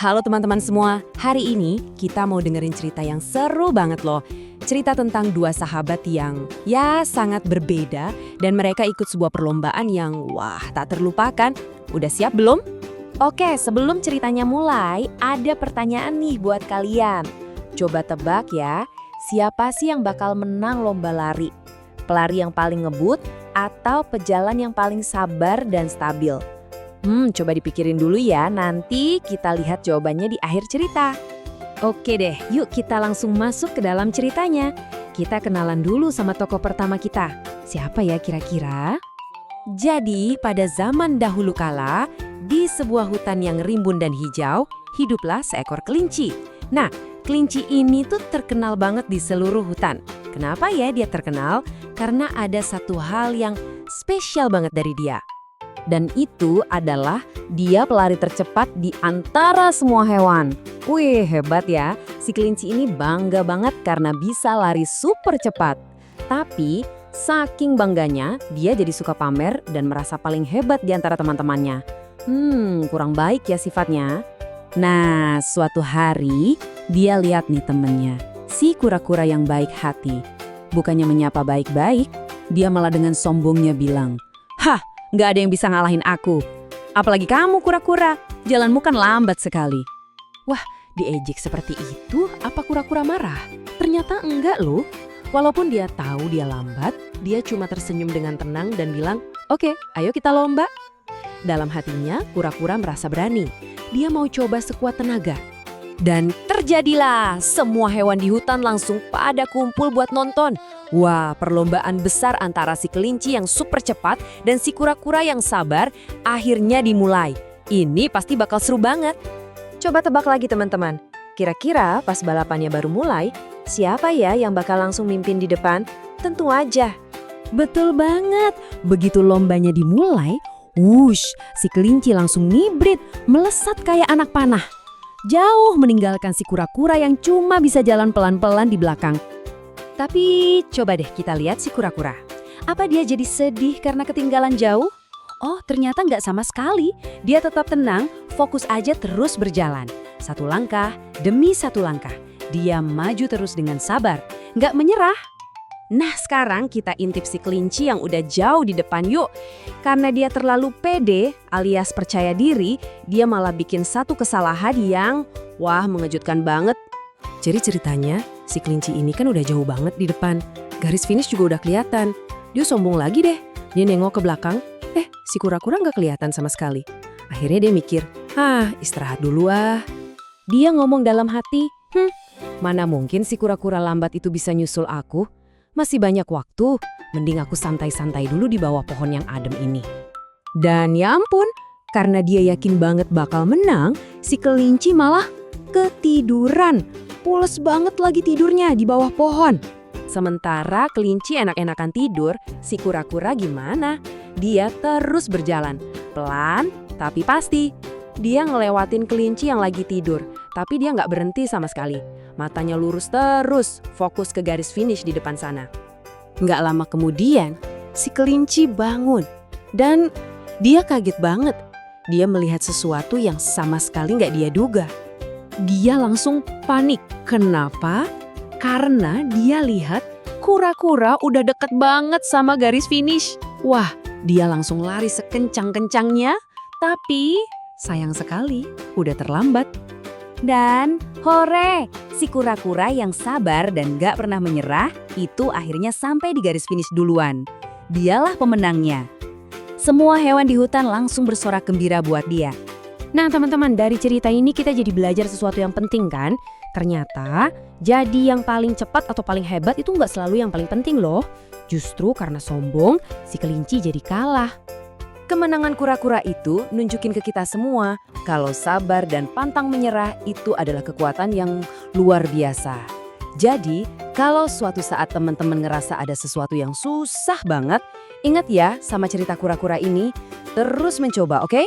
Halo teman-teman semua, hari ini kita mau dengerin cerita yang seru banget loh. Cerita tentang dua sahabat yang sangat berbeda dan mereka ikut sebuah perlombaan yang tak terlupakan. Udah siap belum? Oke, sebelum ceritanya mulai, ada pertanyaan nih buat kalian. Coba tebak ya, siapa sih yang bakal menang lomba lari? Pelari yang paling ngebut atau pejalan yang paling sabar dan stabil? Coba dipikirin dulu ya, nanti kita lihat jawabannya di akhir cerita. Oke deh, yuk kita langsung masuk ke dalam ceritanya. Kita kenalan dulu sama tokoh pertama kita. Siapa ya kira-kira? Jadi, pada zaman dahulu kala, di sebuah hutan yang rimbun dan hijau, hiduplah seekor kelinci. Nah, kelinci ini tuh terkenal banget di seluruh hutan. Kenapa ya dia terkenal? Karena ada satu hal yang spesial banget dari dia. Dan itu adalah dia pelari tercepat di antara semua hewan. Wih, hebat ya. Si kelinci ini bangga banget karena bisa lari super cepat. Tapi, saking bangganya, dia jadi suka pamer dan merasa paling hebat di antara teman-temannya. Kurang baik ya sifatnya. Nah, suatu hari, dia lihat nih temennya, si kura-kura yang baik hati. Bukannya menyapa baik-baik, dia malah dengan sombongnya bilang, "Hah! Nggak ada yang bisa ngalahin aku. Apalagi kamu kura-kura, jalanmu kan lambat sekali." Wah, diejek seperti itu, apa kura-kura marah? Ternyata enggak loh. Walaupun dia tahu dia lambat, dia cuma tersenyum dengan tenang dan bilang, "Oke, ayo kita lomba." Dalam hatinya, kura-kura merasa berani. Dia mau coba sekuat tenaga. Dan terjadilah, semua hewan di hutan langsung pada kumpul buat nonton. Wah, perlombaan besar antara si kelinci yang super cepat dan si kura-kura yang sabar akhirnya dimulai. Ini pasti bakal seru banget. Coba tebak lagi teman-teman. Kira-kira pas balapannya baru mulai, siapa ya yang bakal langsung mimpin di depan? Tentu aja. Betul banget. Begitu lombanya dimulai, wush, si kelinci langsung ngibrit, melesat kayak anak panah. Jauh meninggalkan si kura-kura yang cuma bisa jalan pelan-pelan di belakang. Tapi coba deh kita lihat si kura-kura. Apa dia jadi sedih karena ketinggalan jauh? Oh, ternyata nggak sama sekali. Dia tetap tenang, fokus aja terus berjalan. Satu langkah demi satu langkah. Dia maju terus dengan sabar, nggak menyerah. Nah, sekarang kita intip si kelinci yang udah jauh di depan yuk. Karena dia terlalu pede alias percaya diri, dia malah bikin satu kesalahan yang mengejutkan banget. Jadi ceritanya, si kelinci ini kan udah jauh banget di depan. Garis finish juga udah kelihatan. Dia sombong lagi deh. Dia nengok ke belakang. Si kura-kura nggak kelihatan sama sekali. Akhirnya dia mikir, istirahat dulu ah. Dia ngomong dalam hati, mana mungkin si kura-kura lambat itu bisa nyusul aku? Masih banyak waktu, mending aku santai-santai dulu di bawah pohon yang adem ini. Dan ya ampun, karena dia yakin banget bakal menang, si kelinci malah ketiduran. Pules banget lagi tidurnya di bawah pohon. Sementara kelinci enak-enakan tidur, si kura-kura gimana? Dia terus berjalan, pelan tapi pasti. Dia ngelewatin kelinci yang lagi tidur, tapi dia nggak berhenti sama sekali. Matanya lurus terus, fokus ke garis finish di depan sana. Nggak lama kemudian, si kelinci bangun. Dan dia kaget banget. Dia melihat sesuatu yang sama sekali nggak dia duga. Dia langsung panik. Kenapa? Karena dia lihat kura-kura udah deket banget sama garis finish. Wah, dia langsung lari sekencang-kencangnya. Tapi sayang sekali, udah terlambat. Dan hore, si kura-kura yang sabar dan gak pernah menyerah itu akhirnya sampai di garis finish duluan. Dialah pemenangnya. Semua hewan di hutan langsung bersorak gembira buat dia. Nah teman-teman, dari cerita ini kita jadi belajar sesuatu yang penting kan? Ternyata jadi yang paling cepat atau paling hebat itu gak selalu yang paling penting loh. Justru karena sombong, si kelinci jadi kalah. Kemenangan kura-kura itu nunjukin ke kita semua kalau sabar dan pantang menyerah itu adalah kekuatan yang luar biasa. Jadi, kalau suatu saat teman-teman ngerasa ada sesuatu yang susah banget, ingat ya sama cerita kura-kura ini, terus mencoba, oke?